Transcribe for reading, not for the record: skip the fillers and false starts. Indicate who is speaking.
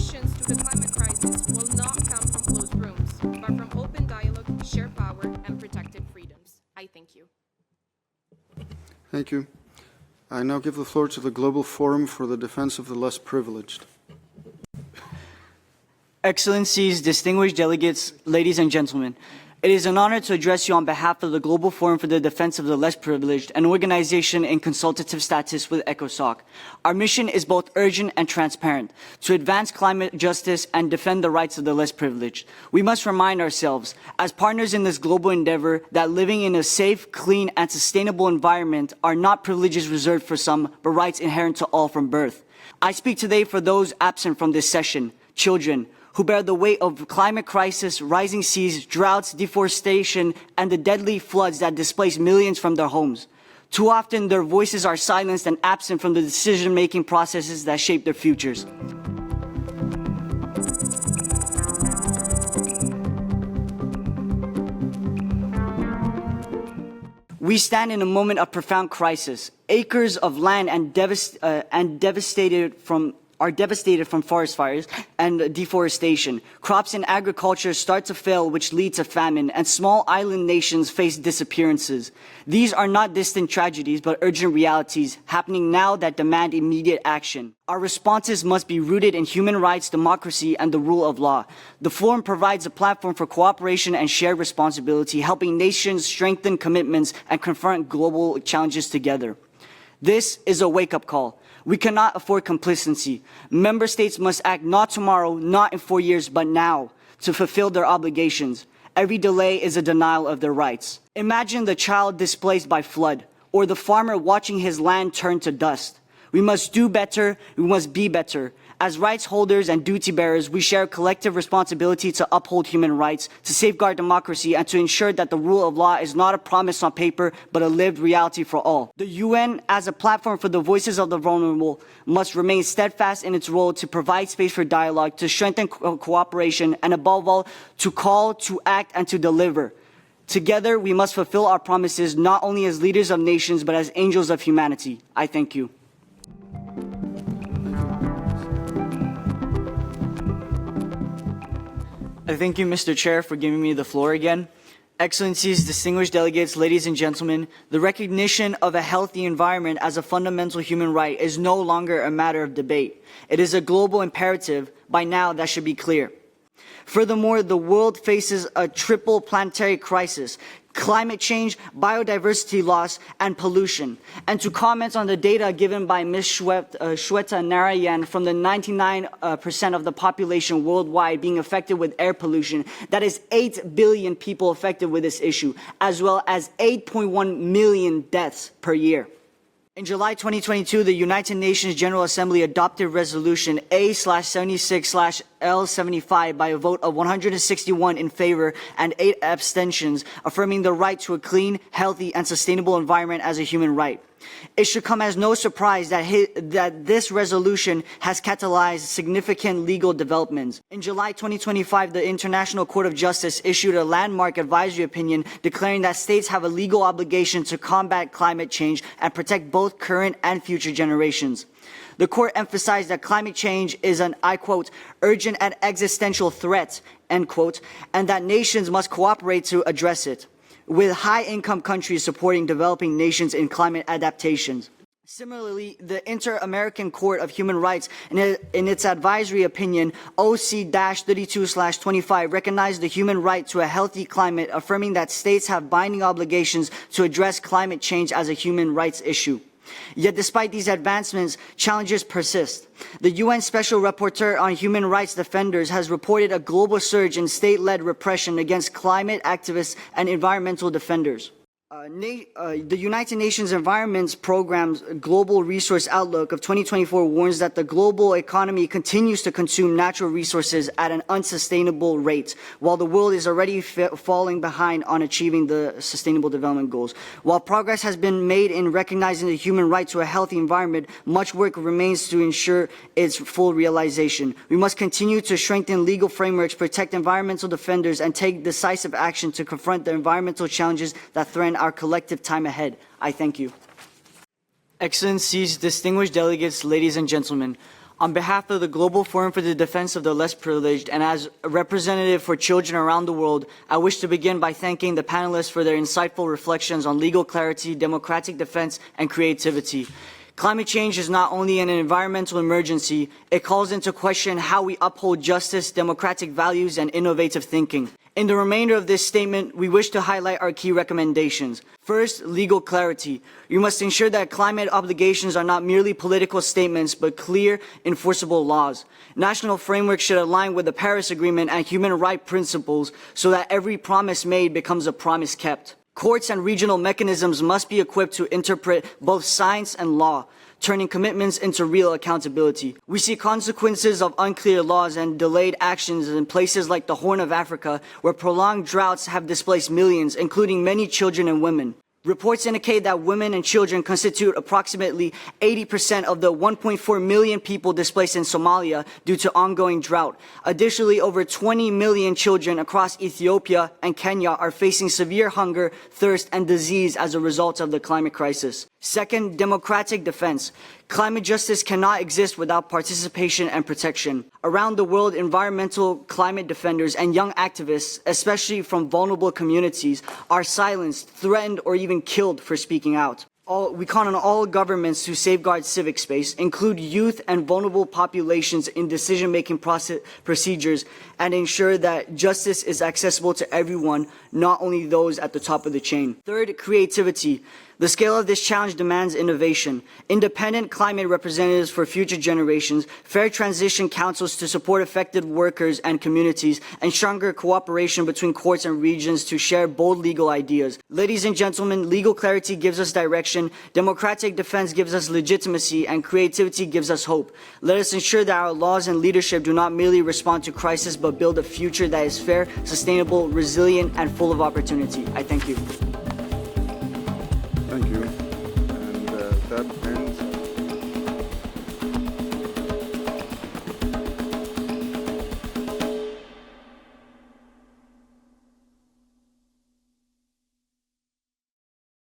Speaker 1: solutions to the climate crisis will not come from closed rooms, but from open dialogue, shared power, and protected freedoms. I thank you.
Speaker 2: Thank you. I now give the floor to the Global Forum for the Defense of the Less Privileged.
Speaker 3: Excellencies, distinguished delegates, ladies and gentlemen, it is an honor to address you on behalf of the Global Forum for the Defense of the Less Privileged, an organization in consultative status with ECOSOC. Our mission is both urgent and transparent, to advance climate justice and defend the rights of the less privileged. We must remind ourselves, as partners in this global endeavor, that living in a safe, clean, and sustainable environment are not privileges reserved for some, but rights inherent to all from birth. I speak today for those absent from this session, children, who bear the weight of climate crisis, rising seas, droughts, deforestation, and the deadly floods that displace millions from their homes. Too often, their voices are silenced and absent from the decision-making processes that shape their futures. We stand in a moment of profound crisis. Acres of land are devastated from forest fires and deforestation. Crops and agriculture start to fail, which leads to famine, and small island nations face disappearances. These are not distant tragedies, but urgent realities happening now that demand immediate action. Our responses must be rooted in human rights, democracy, and the rule of law. The Forum provides a platform for cooperation and shared responsibility, helping nations strengthen commitments and confront global challenges together. This is a wake-up call. We cannot afford complacency. Member states must act not tomorrow, not in 4 years, but now, to fulfill their obligations. Every delay is a denial of their rights. Imagine the child displaced by flood, or the farmer watching his land turn to dust. We must do better, we must be better. As rights holders and duty bearers, we share a collective responsibility to uphold human rights, to safeguard democracy, and to ensure that the rule of law is not a promise on paper, but a lived reality for all. The UN, as a platform for the voices of the vulnerable, must remain steadfast in its role to provide space for dialogue, to strengthen cooperation, and above all, to call, to act, and to deliver. Together, we must fulfill our promises not only as leaders of nations, but as angels of humanity. I thank you. Thank you, Mr. Chair, for giving me the floor again. Excellencies, distinguished delegates, ladies and gentlemen, the recognition of a healthy environment as a fundamental human right is no longer a matter of debate. It is a global imperative. By now, that should be clear. Furthermore, the world faces a triple planetary crisis: climate change, biodiversity loss, and pollution. And to comment on the data given by Ms. Shweta Narayan from the 99% of the population worldwide being affected with air pollution, that is 8 billion people affected with this issue, as well as 8.1 million deaths per year. In July 2022, the United Nations General Assembly adopted Resolution A/76/L75 by a vote of 161 in favor and 8 abstentions, affirming the right to a clean, healthy, and sustainable environment as a human right. It should come as no surprise that this resolution has catalyzed significant legal developments. In July 2025, the International Court of Justice issued a landmark advisory opinion declaring that states have a legal obligation to combat climate change and protect both current and future generations. The court emphasized that climate change is an, I quote, urgent and existential threat, end quote, and that nations must cooperate to address it, with high-income countries supporting developing nations in climate adaptations. Similarly, the Inter-American Court of Human Rights, in its advisory opinion, OC-32/25, recognized the human right to a healthy climate, affirming that states have binding obligations to address climate change as a human rights issue. Yet despite these advancements, challenges persist. The UN Special Rapporteur on Human Rights Defenders has reported a global surge in state-led repression against climate activists and environmental defenders. The United Nations Environment Programme's Global Resource Outlook of 2024 warns that the global economy continues to consume natural resources at an unsustainable rate, while the world is already falling behind on achieving the Sustainable Development Goals. While progress has been made in recognizing the human right to a healthy environment, much work remains to ensure its full realization. We must continue to strengthen legal frameworks, protect environmental defenders, and take decisive action to confront the environmental challenges that threaten our collective time ahead. I thank you. Excellencies, distinguished delegates, ladies and gentlemen, On behalf of the Global Forum for the Defense of the Less Privileged and as a representative for children around the world, I wish to begin by thanking the panelists for their insightful reflections on legal clarity, democratic defense, and creativity. Climate change is not only an environmental emergency, it calls into question how we uphold justice, democratic values, and innovative thinking. In the remainder of this statement, we wish to highlight our key recommendations. First, legal clarity. You must ensure that climate obligations are not merely political statements, but clear, enforceable laws. National frameworks should align with the Paris Agreement and human rights principles so that every promise made becomes a promise kept. Courts and regional mechanisms must be equipped to interpret both science and law, turning commitments into real accountability. We see consequences of unclear laws and delayed actions in places like the Horn of Africa, where prolonged droughts have displaced millions, including many children and women. Reports indicate that women and children constitute approximately 80% of the 1.4 million people displaced in Somalia due to ongoing drought. Additionally, over 20 million children across Ethiopia and Kenya are facing severe hunger, thirst, and disease as a result of the climate crisis. Second, democratic defense. Climate justice cannot exist without participation and protection. Around the world, environmental climate defenders and young activists, especially from vulnerable communities, are silenced, threatened, or even killed for speaking out. We call on all governments to safeguard civic space, include youth and vulnerable populations in decision-making procedures, and ensure that justice is accessible to everyone, not only those at the top of the chain. Third, creativity. The scale of this challenge demands innovation. Independent climate representatives for future generations, fair transition councils to support affected workers and communities, and stronger cooperation between courts and regions to share bold legal ideas. Ladies and gentlemen, legal clarity gives us direction, democratic defense gives us legitimacy, and creativity gives us hope. Let us ensure that our laws and leadership do not merely respond to crisis, but build a future that is fair, sustainable, resilient, and full of opportunity. I thank you.
Speaker 2: Thank you. And that ends